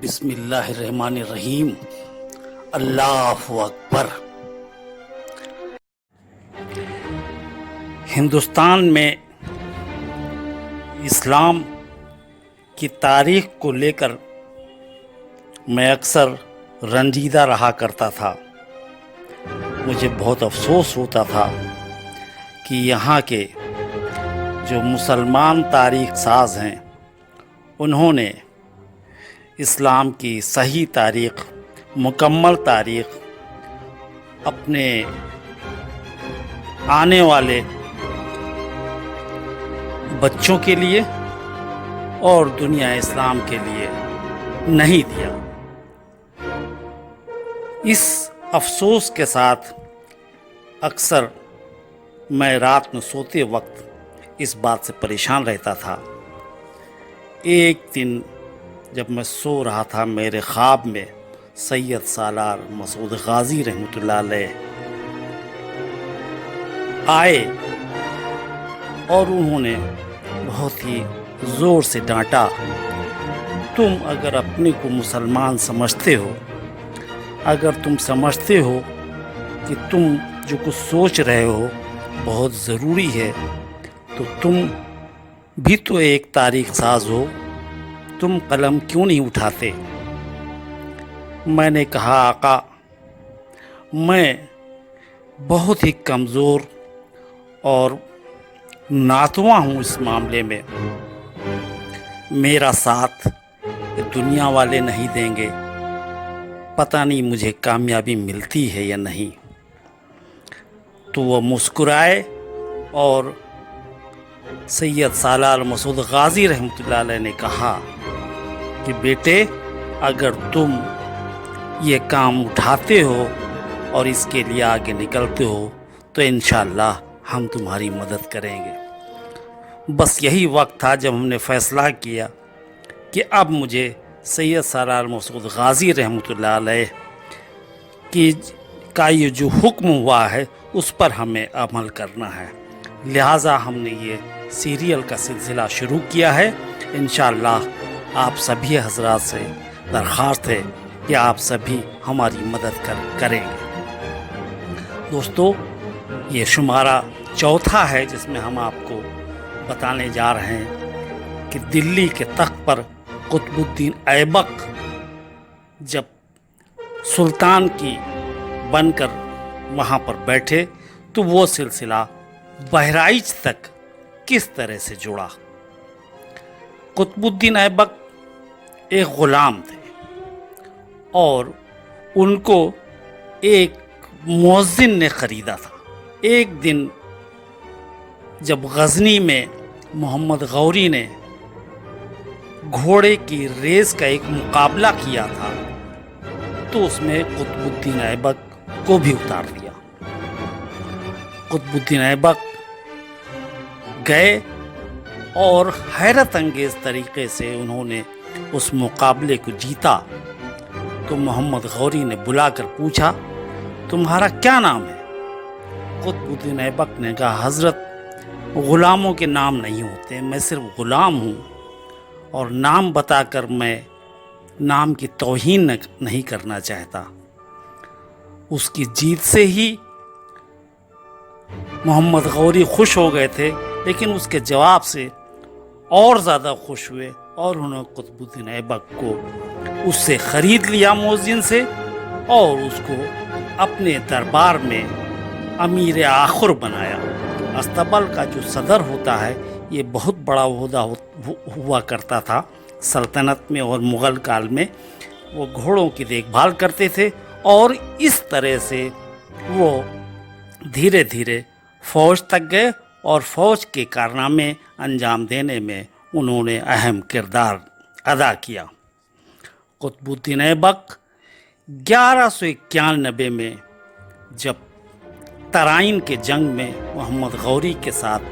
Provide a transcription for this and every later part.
بسم اللہ الرحمن الرحیم۔ اللہ اکبر۔ ہندوستان میں اسلام کی تاریخ کو لے کر میں اکثر رنجیدہ رہا کرتا تھا۔ مجھے بہت افسوس ہوتا تھا کہ یہاں کے جو مسلمان تاریخ ساز ہیں انہوں نے اسلام کی صحیح تاریخ، مکمل تاریخ اپنے آنے والے بچوں کے لیے اور دنیا اسلام کے لیے نہیں دیا۔ اس افسوس کے ساتھ اکثر میں رات میں سوتے وقت اس بات سے پریشان رہتا تھا۔ ایک دن جب میں سو رہا تھا، میرے خواب میں سید سالار مسعود غازی رحمۃ اللہ علیہ آئے اور انہوں نے بہت ہی زور سے ڈانٹا، تم اگر اپنے کو مسلمان سمجھتے ہو، اگر تم سمجھتے ہو کہ تم جو کچھ سوچ رہے ہو بہت ضروری ہے، تو تم بھی تو ایک تاریخ ساز ہو، تم قلم کیوں نہیں اٹھاتے؟ میں نے کہا آقا، میں بہت ہی کمزور اور ناتواں ہوں اس معاملے میں، میرا ساتھ دنیا والے نہیں دیں گے، پتہ نہیں مجھے کامیابی ملتی ہے یا نہیں۔ تو وہ مسکرائے اور سید سالار مسعود غازی رحمۃ اللہ علیہ نے کہا کہ بیٹے، اگر تم یہ کام اٹھاتے ہو اور اس کے لیے آگے نکلتے ہو تو انشاءاللہ ہم تمہاری مدد کریں گے۔ بس یہی وقت تھا جب ہم نے فیصلہ کیا کہ اب مجھے سید سالار مسعود غازی رحمۃ اللہ علیہ کا یہ جو حکم ہوا ہے اس پر ہمیں عمل کرنا ہے، لہٰذا ہم نے یہ سیریل کا سلسلہ شروع کیا ہے۔ انشاءاللہ آپ سبھی حضرات سے درخواست ہے کہ آپ سبھی ہماری مدد کریں گے۔ دوستو، یہ شمارہ چوتھا ہے جس میں ہم آپ کو بتانے جا رہے ہیں کہ دلی کے تخت پر قطب الدین ایبک جب سلطان کی بن کر وہاں پر بیٹھے تو وہ سلسلہ بہرائچ تک کس طرح سے جڑا۔ قطب الدین ایبک ایک غلام تھے اور ان کو ایک مؤذن نے خریدا تھا۔ ایک دن جب غزنی میں محمد غوری نے گھوڑے کی ریس کا ایک مقابلہ کیا تھا تو اس میں قطب الدین ایبک کو بھی اتار دیا۔ قطب الدین ایبک گئے اور حیرت انگیز طریقے سے انہوں نے اس مقابلے کو جیتا۔ تو محمد غوری نے بلا کر پوچھا، تمہارا کیا نام ہے؟ قطب الدین ایبک نے کہا، حضرت غلاموں کے نام نہیں ہوتے، میں صرف غلام ہوں اور نام بتا کر میں نام کی توہین نہیں کرنا چاہتا۔ اس کی جیت سے ہی محمد غوری خوش ہو گئے تھے، لیکن اس کے جواب سے اور زیادہ خوش ہوئے اور انہوں نے قطب الدین ایبک کو اس سے خرید لیا موزین سے اور اس کو اپنے دربار میں امیر آخر بنایا۔ استبل کا جو صدر ہوتا ہے یہ بہت بڑا عہدہ ہوا کرتا تھا سلطنت میں، اور مغل کال میں وہ گھوڑوں کی دیکھ بھال کرتے تھے، اور اس طرح سے وہ دھیرے دھیرے فوج تک گئے اور فوج کے کارنامے انجام دینے میں انہوں نے اہم کردار ادا کیا۔ قطب الدین ایبک 1191 میں جب ترائن کے جنگ میں محمد غوری کے ساتھ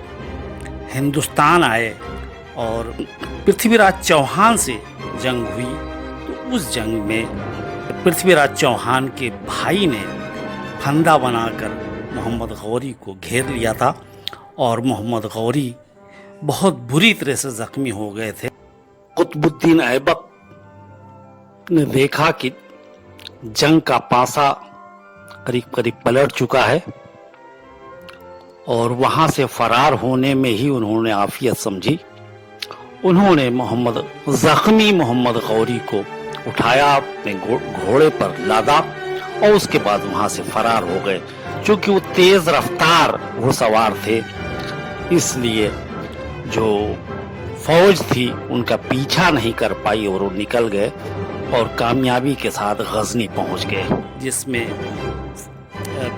ہندوستان آئے اور پرتھوی راج چوہان سے جنگ ہوئی، تو اس جنگ میں پرتھوی راج چوہان کے بھائی نے پھندا بنا کر محمد غوری کو گھیر لیا تھا اور محمد غوری بہت بری طرح سے زخمی ہو گئے تھے۔ قطب الدین ایبک نے دیکھا کہ جنگ کا پانسا قریب قریب پلٹ چکا ہے اور وہاں سے فرار ہونے میں ہی انہوں نے عافیت سمجھی۔ انہوں نے زخمی محمد غوری کو اٹھایا، اپنے گھوڑے پر لادا اور اس کے بعد وہاں سے فرار ہو گئے۔ چونکہ وہ تیز رفتار گھڑ سوار تھے، اس لیے جو فوج تھی ان کا پیچھا نہیں کر پائی اور وہ نکل گئے اور کامیابی کے ساتھ غزنی پہنچ گئے، جس میں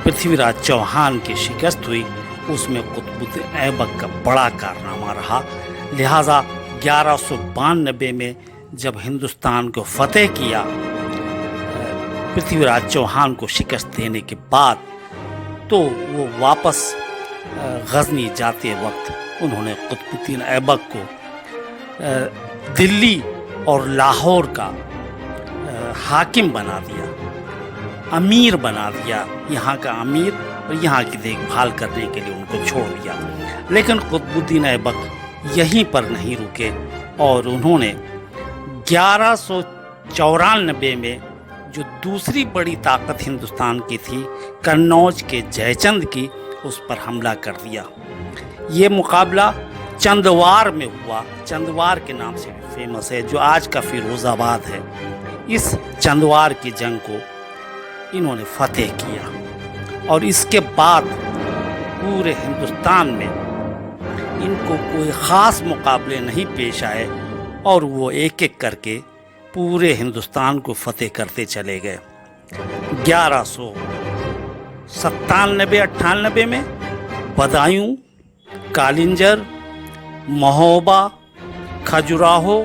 پرتھوی راج چوہان کی شکست ہوئی۔ اس میں قطب الدین ایبک کا بڑا کارنامہ رہا، لہٰذا 1192 میں جب ہندوستان کو فتح کیا پرتھوی راج چوہان کو شکست دینے کے بعد، تو وہ واپس غزنی جاتے وقت انہوں نے قطب الدین ایبک کو دلی اور لاہور کا حاکم بنا دیا، امیر بنا دیا، یہاں کا امیر، اور یہاں کی دیکھ بھال کرنے کے لیے ان کو چھوڑ دیا۔ لیکن قطب الدین ایبک یہیں پر نہیں رکے اور انہوں نے 1194 میں جو دوسری بڑی طاقت ہندوستان کی تھی قنوج کے جے چند کی، اس پر حملہ کر دیا۔ یہ مقابلہ چندوار میں ہوا، چندوار کے نام سے بھی فیمس ہے، جو آج کا فیروز آباد ہے۔ اس چندوار کی جنگ کو انہوں نے فتح کیا اور اس کے بعد پورے ہندوستان میں ان کو کوئی خاص مقابلے نہیں پیش آئے اور وہ ایک ایک کر کے پورے ہندوستان کو فتح کرتے چلے گئے۔ 1197-98 میں بدایوں، کالنجر، مہوبہ، کھجوراہو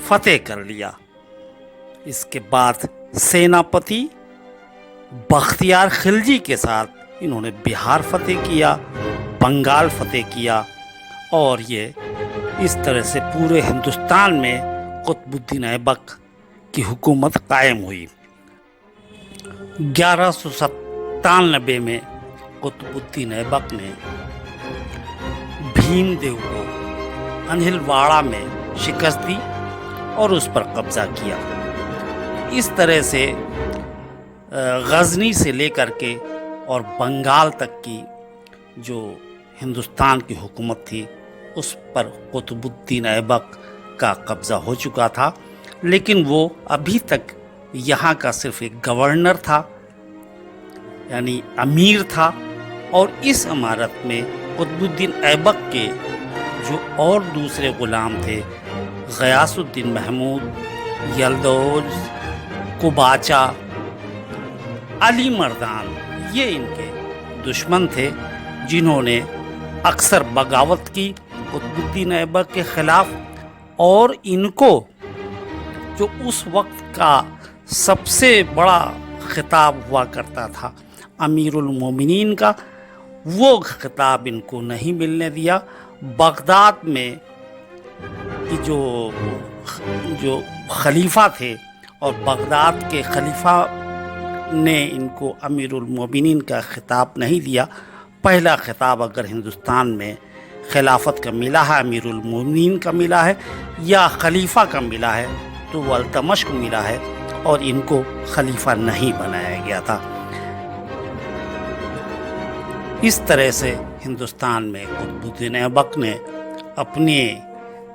فتح کر لیا۔ اس کے بعد سیناپتی بختیار خلجی کے ساتھ انہوں نے بہار فتح کیا، بنگال فتح کیا، اور یہ اس طرح سے پورے ہندوستان میں قطب الدین ایبک کی حکومت قائم ہوئی۔ 1197 میں قطب الدین ایبک نے بھیم دیو کو انہل واڑہ میں شکست دی اور اس پر قبضہ کیا۔ اس طرح سے غزنی سے لے کر کے اور بنگال تک کی جو ہندوستان کی حکومت تھی اس پر قطب الدین ایبک کا قبضہ ہو چکا تھا، لیکن وہ ابھی تک یہاں کا صرف ایک گورنر تھا، یعنی امیر تھا، اور اس عمارت میں قطب الدین ایبک کے جو اور دوسرے غلام تھے، غیاث الدین محمود، یلدوز، کباچا، علی مردان، یہ ان کے دشمن تھے جنہوں نے اکثر بغاوت کی قطب الدین ایبک کے خلاف، اور ان کو جو اس وقت کا سب سے بڑا خطاب ہوا کرتا تھا امیر المومنین کا، وہ خطاب ان کو نہیں ملنے دیا۔ بغداد میں جو خلیفہ تھے اور بغداد کے خلیفہ نے ان کو امیر المومنین کا خطاب نہیں دیا۔ پہلا خطاب اگر ہندوستان میں خلافت کا ملا ہے، امیر المومنین کا ملا ہے یا خلیفہ کا ملا ہے، تو وہ التمش کو ملا ہے اور ان کو خلیفہ نہیں بنایا گیا تھا۔ اس طرح سے ہندوستان میں قطب الدین ایبک نے اپنے